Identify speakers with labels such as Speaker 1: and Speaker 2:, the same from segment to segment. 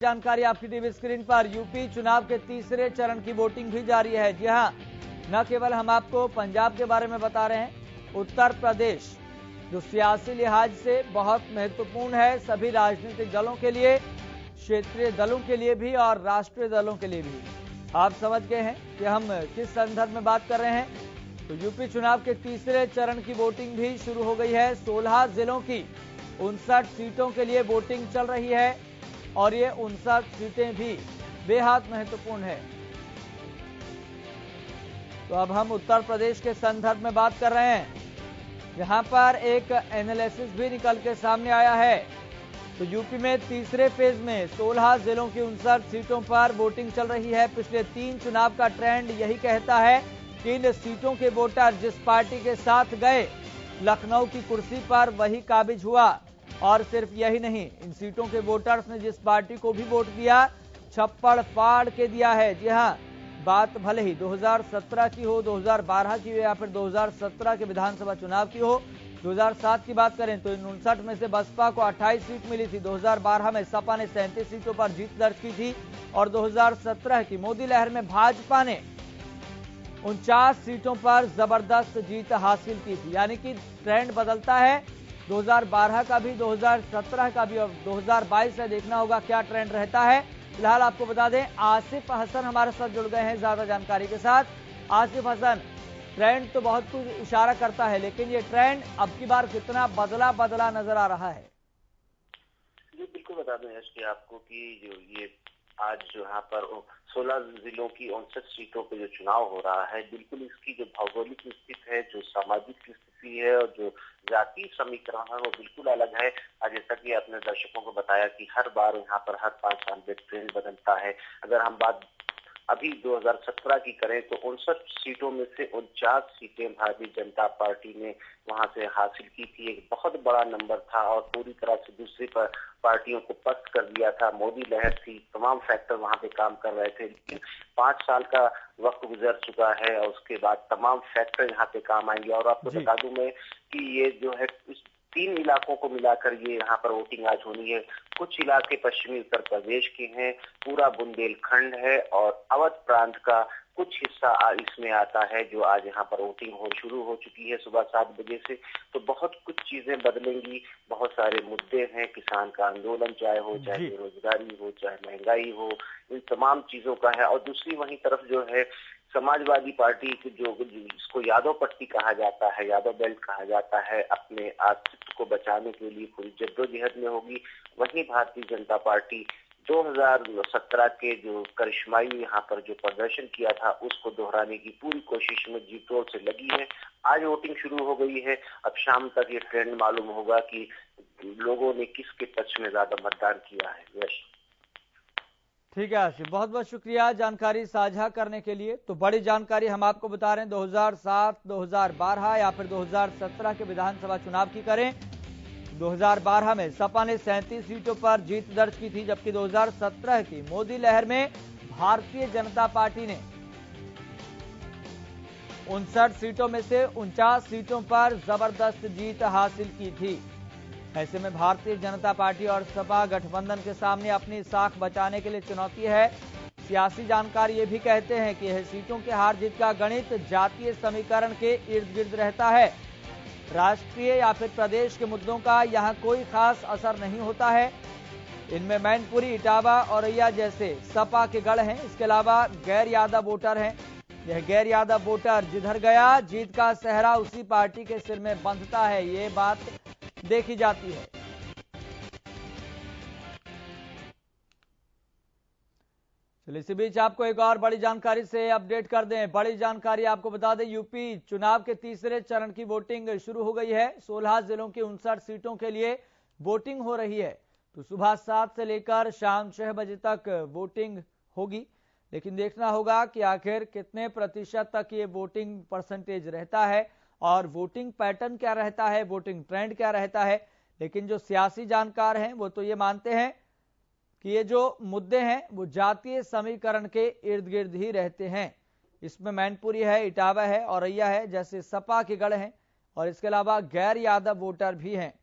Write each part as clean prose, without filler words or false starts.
Speaker 1: जानकारी आपकी TV screen पर। यूपी चुनाव के तीसरे चरण की वोटिंग भी जारी है। जी हां, न केवल हम आपको पंजाब के बारे में बता रहे हैं, उत्तर प्रदेश जो सियासी लिहाज से बहुत महत्वपूर्ण है सभी राजनीतिक दलों के लिए, क्षेत्रीय दलों के लिए भी और राष्ट्रीय दलों के लिए भी। आप समझ गए हैं कि हम किस संदर्भ में बात कर रहे हैं। तो यूपी चुनाव के तीसरे चरण की वोटिंग भी शुरू हो गई है। 16 जिलों की 59 सीटों के लिए वोटिंग चल रही है और ये 59 सीटें भी बेहद महत्वपूर्ण है। तो अब हम उत्तर प्रदेश के संदर्भ में बात कर रहे हैं, यहां पर एक एनालिसिस भी निकल के सामने आया है। तो यूपी में तीसरे फेज में 16 जिलों की 59 सीटों पर वोटिंग चल रही है। पिछले 3 चुनाव का ट्रेंड यही कहता है कि इन सीटों के वोटर जिस पार्टी के साथ गए, लखनऊ की कुर्सी पर वही काबिज हुआ। और सिर्फ यही नहीं, इन सीटों के वोटर्स ने जिस पार्टी को भी वोट दिया, छप्पड़ फाड़ के दिया है। जी हां, बात भले ही 2017 की हो, 2012 की हो या फिर 2017 के विधानसभा चुनाव की हो। 2007 की बात करें तो इन 59 में से बसपा को 28 सीट मिली थी। 2012 में सपा ने 37 सीटों पर जीत दर्ज की थी और 2017 की मोदी लहर में भाजपा ने 49 सीटों पर जबरदस्त जीत हासिल की थी। यानी कि ट्रेंड बदलता है, 2012 का भी, 2017 का भी और 2022 से देखना होगा क्या ट्रेंड रहता है। फिलहाल आपको बता दें, आसिफ हसन हमारे साथ जुड़ गए हैं ज्यादा जानकारी के साथ। आसिफ हसन, ट्रेंड तो बहुत कुछ इशारा करता है, लेकिन ये ट्रेंड अब की बार कितना बदला बदला नजर आ रहा है?
Speaker 2: जी बिल्कुल बता दें यश आपको कि जो ये आज जो यहाँ पर 16 जिलों की 59 सीटों पे जो चुनाव हो रहा है, बिल्कुल इसकी जो भौगोलिक स्थिति है, जो सामाजिक स्थिति है और जो जातीय समीकरण है वो बिल्कुल अलग है। जैसा कि आपने दर्शकों को बताया कि हर बार यहाँ पर हर 5 साल में ट्रेंड बदलता है। अगर हम बात अभी 2017 की करें तो 59 सीटों में से 49 सीटें भारतीय जनता पार्टी ने वहां से हासिल की थी। एक बहुत बड़ा नंबर था और पूरी तरह से दूसरी पार्टियों को पस्त कर दिया था। मोदी लहर थी, तमाम फैक्टर वहां पे काम कर रहे थे, लेकिन 5 साल का वक्त गुजर चुका है और उसके बाद तमाम फैक्टर यहाँ पे काम आएंगे। और आपको बता दूं मैं कि ये जो है इस 3 इलाकों को मिलाकर ये यहाँ पर वोटिंग आज होनी है। कुछ इलाके पश्चिमी उत्तर प्रदेश के हैं, पूरा बुंदेलखंड है और अवध प्रांत का कुछ हिस्सा इसमें आता है, जो आज यहाँ पर वोटिंग शुरू हो चुकी है सुबह 7 बजे से। तो बहुत कुछ चीजें बदलेंगी, बहुत सारे मुद्दे हैं, किसान का आंदोलन चाहे हो, चाहे बेरोजगारी हो, चाहे महंगाई हो, इन तमाम चीजों का है। और दूसरी वहीं तरफ जो है समाजवादी पार्टी की जो जिसको यादव पट्टी कहा जाता है, यादव बेल्ट कहा जाता है, अपने अस्तित्व को बचाने के लिए पूरी जद्दोजहद में होगी। वहीं भारतीय जनता पार्टी 2017 के जो करिश्माई यहाँ पर जो प्रदर्शन किया था उसको दोहराने की पूरी कोशिश में जी तोड़ से लगी है। आज वोटिंग शुरू हो गई है। अब शाम तक ये ट्रेंड मालूम होगा कि लोगों ने किसके पक्ष में ज्यादा मतदान किया है। यश
Speaker 1: ठीक है आसिफ, बहुत बहुत शुक्रिया जानकारी साझा करने के लिए। तो बड़ी जानकारी हम आपको बता रहे हैं, 2007, 2012 या फिर 2017 के विधानसभा चुनाव की करें। 2012 में सपा ने 37 सीटों पर जीत दर्ज की थी, जबकि 2017 की मोदी लहर में भारतीय जनता पार्टी ने 59 सीटों में से 49 सीटों पर जबरदस्त जीत हासिल की थी। ऐसे में भारतीय जनता पार्टी और सपा गठबंधन के सामने अपनी साख बचाने के लिए चुनौती है। सियासी जानकार ये भी कहते हैं कि यह सीटों के हार जीत का गणित जातीय समीकरण के इर्द गिर्द रहता है। राष्ट्रीय या फिर प्रदेश के मुद्दों का यहाँ कोई खास असर नहीं होता है। इनमें मैनपुरी, इटावा, औरैया जैसे सपा के गढ़ हैं। इसके अलावा गैर यादव वोटर हैं। यह गैर यादव वोटर जिधर गया, जीत का सेहरा उसी पार्टी के सिर में बंधता है, ये बात देखी जाती है। चलिए इसी बीच आपको एक और बड़ी जानकारी से अपडेट कर दें। बड़ी जानकारी आपको बता दें, यूपी चुनाव के तीसरे चरण की वोटिंग शुरू हो गई है। 16 जिलों की 59 सीटों के लिए वोटिंग हो रही है। तो सुबह 7 से लेकर शाम 6 बजे तक वोटिंग होगी, लेकिन देखना होगा कि आखिर कितने प्रतिशत तक ये वोटिंग परसेंटेज रहता है और वोटिंग पैटर्न क्या रहता है, वोटिंग ट्रेंड क्या रहता है। लेकिन जो सियासी जानकार हैं वो तो ये मानते हैं कि ये जो मुद्दे हैं वो जातीय समीकरण के इर्द गिर्द ही रहते हैं। इसमें मैनपुरी है, इटावा है, औरैया है जैसे सपा के गढ़ हैं और इसके अलावा गैर यादव वोटर भी हैं।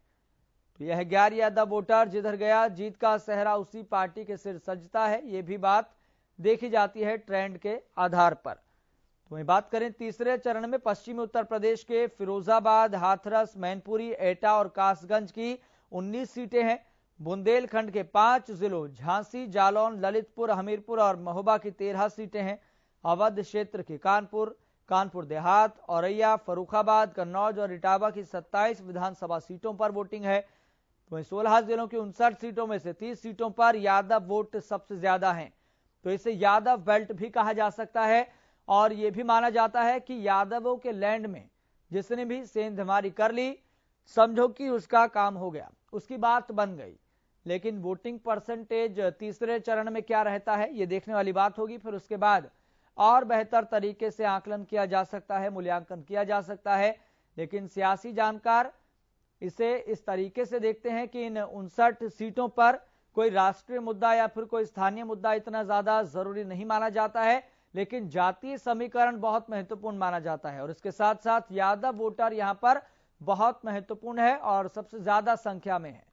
Speaker 1: तो यह गैर यादव वोटर जिधर गया जीत का सेहरा उसी पार्टी के सिर सजता है, ये भी बात देखी जाती है ट्रेंड के आधार पर। तो वहीं बात करें तीसरे चरण में पश्चिमी उत्तर प्रदेश के फिरोजाबाद, हाथरस, मैनपुरी, एटा और कासगंज की 19 सीटें हैं। बुंदेलखंड के 5 जिलों झांसी, जालौन, ललितपुर, हमीरपुर और महोबा की 13 सीटें हैं। अवध क्षेत्र के कानपुर, कानपुर देहात, औरैया, फर्रुखाबाद, कन्नौज और इटावा की 27 विधानसभा सीटों पर वोटिंग है। वहीं 16 जिलों की 59 सीटों में से 30 सीटों पर यादव वोट सबसे ज्यादा हैं। तो इसे यादव बेल्ट भी कहा जा सकता है और यह भी माना जाता है कि यादवों के लैंड में जिसने भी सेंधमारी कर ली, समझो कि उसका काम हो गया, उसकी बात बन गई। लेकिन वोटिंग परसेंटेज तीसरे चरण में क्या रहता है, ये देखने वाली बात होगी। फिर उसके बाद और बेहतर तरीके से आकलन किया जा सकता है, मूल्यांकन किया जा सकता है। लेकिन सियासी जानकार इसे इस तरीके से देखते हैं कि इन 59 सीटों पर कोई राष्ट्रीय मुद्दा या फिर कोई स्थानीय मुद्दा इतना ज्यादा जरूरी नहीं माना जाता है, लेकिन जातीय समीकरण बहुत महत्वपूर्ण माना जाता है और इसके साथ साथ यादव वोटर यहां पर बहुत महत्वपूर्ण है और सबसे ज्यादा संख्या में है।